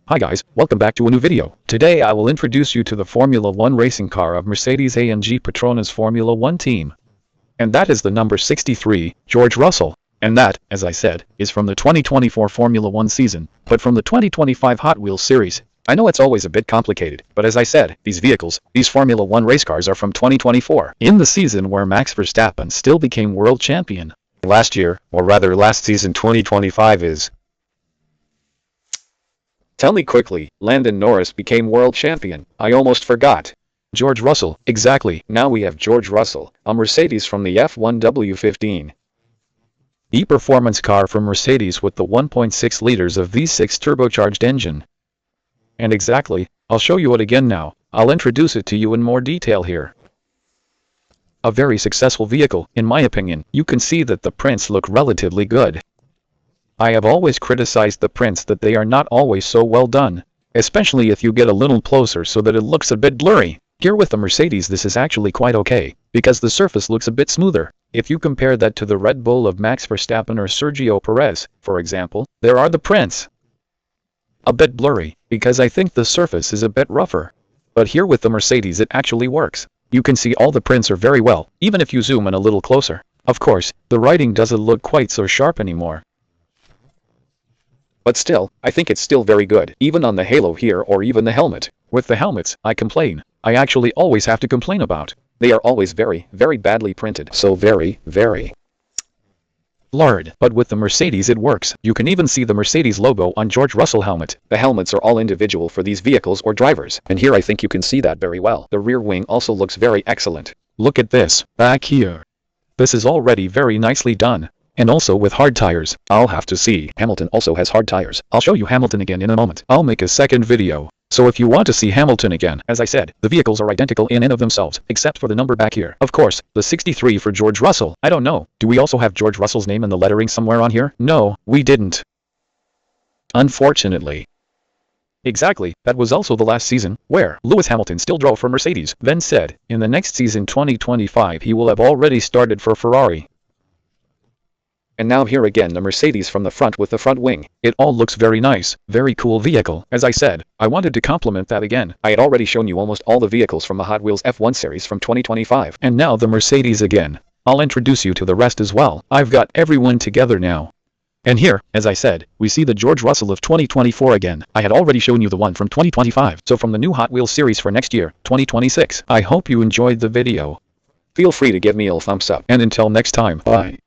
Hi guys, welcome back to a new video. Today I will introduce you to the Formula 1 racing car of Mercedes-AMG Petronas Formula 1 team. And that is the number 63, George Russell. And that, as I said, is from the 2024 Formula 1 season, but from the 2025 Hot Wheels series. I know it's always a bit complicated, but as I said, these Formula 1 race cars are from 2024, in the season where Max Verstappen still became world champion. Last year, or rather last season 2025 is. Tell me quickly, Landon Norris became world champion. I almost forgot. George Russell, exactly. Now we have George Russell, a Mercedes from the F1 W15. E-performance car from Mercedes with the 1.6 liters of V6 turbocharged engine. And exactly, I'll show you it again now. I'll introduce it to you in more detail here. A very successful vehicle, in my opinion. You can see that the prints look relatively good. I have always criticized the prints that they are not always so well done, especially if you get a little closer so that it looks a bit blurry. Here with the Mercedes this is actually quite okay, because the surface looks a bit smoother. If you compare that to the Red Bull of Max Verstappen or Sergio Perez, for example, there are the prints a bit blurry, because I think the surface is a bit rougher. But here with the Mercedes it actually works. You can see all the prints are very well, even if you zoom in a little closer. Of course, the writing doesn't look quite so sharp anymore. But still, I think it's still very good, even on the halo here or even the helmet. With the helmets, I complain. I actually always have to complain about. They are always very, very badly printed. So very, very blurred. But with the Mercedes it works. You can even see the Mercedes logo on George Russell helmet. The helmets are all individual for these vehicles or drivers, and here I think you can see that very well. The rear wing also looks very excellent. Look at this, back here. This is already very nicely done. And also with hard tires. I'll have to see. Hamilton also has hard tires. I'll show you Hamilton again in a moment. I'll make a second video. So if you want to see Hamilton again, as I said, the vehicles are identical in and of themselves, except for the number back here. Of course, the 63 for George Russell. I don't know. Do we also have George Russell's name in the lettering somewhere on here? No, we didn't. Unfortunately. Exactly, that was also the last season, where Lewis Hamilton still drove for Mercedes, then said, in the next season 2025 he will have already started for Ferrari. And now here again the Mercedes from the front with the front wing. It all looks very nice, very cool vehicle. As I said, I wanted to compliment that again. I had already shown you almost all the vehicles from the Hot Wheels F1 series from 2025. And now the Mercedes again. I'll introduce you to the rest as well. I've got everyone together now. And here, as I said, we see the George Russell of 2024 again. I had already shown you the one from 2025. So from the new Hot Wheels series for next year, 2026. I hope you enjoyed the video. Feel free to give me a thumbs up. And until next time, bye.